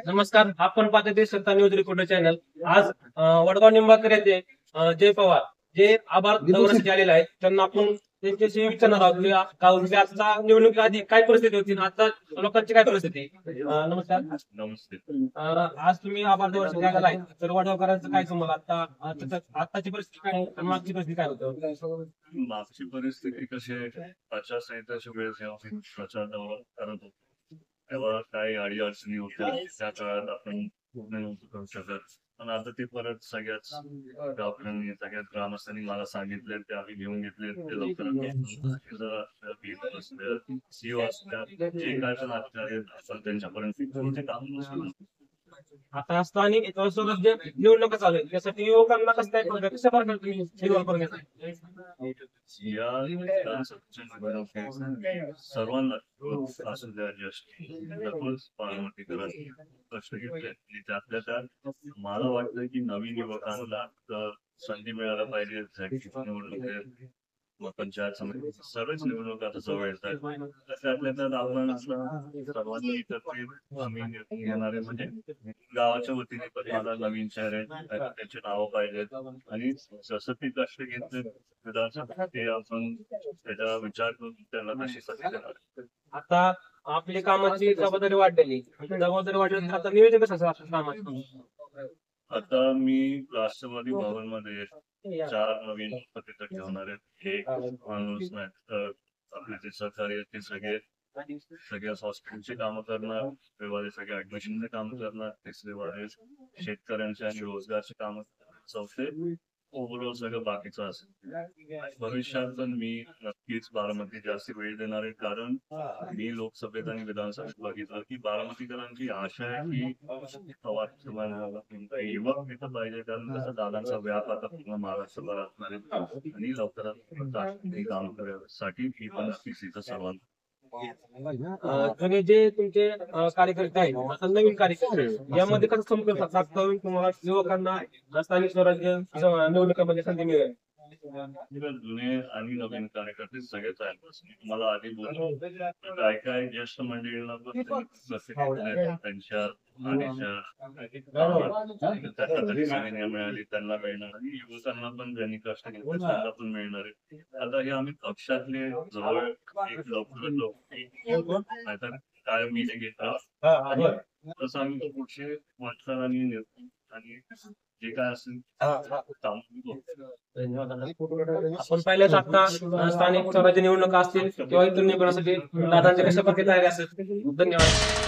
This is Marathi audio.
नमस्कार, आपण पाहतो ते सत्ता न्यूज रिपोर्टर चॅनल. आज वडगाव निंबाळकर येथे जय पवार जे आभार दौऱ्यासाठी आलेले आहेत त्यांना आपण त्यांच्याशी विचारणार आहोत की आजचा निवडणुकी आधी काय परिस्थिती होती आणि आता लोकांची काय परिस्थिती आहे. नमस्कार. नमस्ते. आज तुम्ही आभार दौऱ्यासाठी आलेला आहे, तर वडगावकरांचं काय तुम्हाला आताची परिस्थिती काय आणि मागची परिस्थिती काय होतं? मागची परिस्थिती कशी आहे, आचारसंहितेच्या वेळेस जेव्हा आम्ही प्रचार दौरा करत होतो तेव्हा काही अडीअडचणी होत्या. त्या काळात आपण पूर्ण नव्हतो करू शकत, पण आता ते परत सगळ्याच गावकऱ्यांनी सगळ्याच ग्रामस्थांनी मला सांगितले, ते आम्ही घेऊन घेतले. ते लवकरात सीओ असतात, जे काय पण अधिकारी आपण त्यांच्यापर्यंत ते काम आता स्थानिक स्वराज्य निवडणुका चालू आहे, त्यासाठी युवकांना कसं काय करू कशा प्रकारे तुम्ही निवडणूक करून घेताय? या विधानसभेच्या निवडणुकीत सर्वांना असू द्या ज्येष्ठ दररोज बारामती करत कष्ट घेतले. आणि त्यातल्या त्यात मला वाटतं की नवीन युवकांना संधी मिळायला पाहिजे. निवडणुकीत मग पंचायत समिती सर्वच निवडणूक आता जवळ येतात. त्यातल्या त्यात आपण सर्वांनी एकत्रित आम्ही येणारे म्हणजे गावाच्या वतीने पण मला नवीन चेहरे त्यांचे नावं पाहिजेत आणि जसं ते कष्ट घेतले विधानसभा ते आपण त्याचा विचार करून त्यांना कशी संधी देणार. आता आपली कामाची जबाबदारी वाढलेली, आता नियोजन कसं असतं कामाचं? आता मी राष्ट्रवादी भवन मध्ये 4 नवीन पत्रिका ठेवणार आहेत. एक माणूस नाही तर आपले जे सहकारी आहेत ते सगळ्या हॉस्पिटलची कामं करणार, दुसरे सगळे ऍडमिशनचे काम करणार, तिसरे वाले शेतकऱ्यांचे आणि रोजगारचे काम, चौथे ओव्हरऑल सगळं बाकीचं असेल. भविष्यात पण मी नक्कीच बारामती जास्त वेळ देणार आहे, कारण मी लोकसभेत आणि विधानसभेत बघितलं की बारामतीकरांची आशा आहे की युवक इथं पाहिजे, कारण कसं दादांचा व्याप आता पूर्ण महाराष्ट्रभर असणार आहे आणि लवकरात काम करण्यासाठी ही पण नक्कीच इथं सर्वांना जुने जे तुमचे कार्यकर्ते आहेत, आता नवीन कार्यकर्ते यामध्ये कसं संपर्क साधता येईल तुम्हाला युवकांना स्थानिक स्वराज्य निवडणुकांमध्ये संधी मिळेल? जुने आणि नवीन कार्यकर्ते सगळेच आहेत. मला आधी बोललो काय काय ज्येष्ठ मंडळींना त्यांच्या त्यांना मिळाली त्यांना मिळणार आणि युवकांना पण ज्यांनी कष्ट घेतले त्यांना पण मिळणार आहे. आता हे आम्ही पक्षातले जवळ एक लवकर नाहीतर काय मीटिंग घेतात तसं आम्ही पुढचे वाटचाल आणि जे काय असेल आपण पाहिल्याच आता स्थानिक स्वराज्य निवडणुका असतील किंवा इतर निवडणुकीसाठी दादांच्या कशा प्रकारे तयारी असेल. धन्यवाद.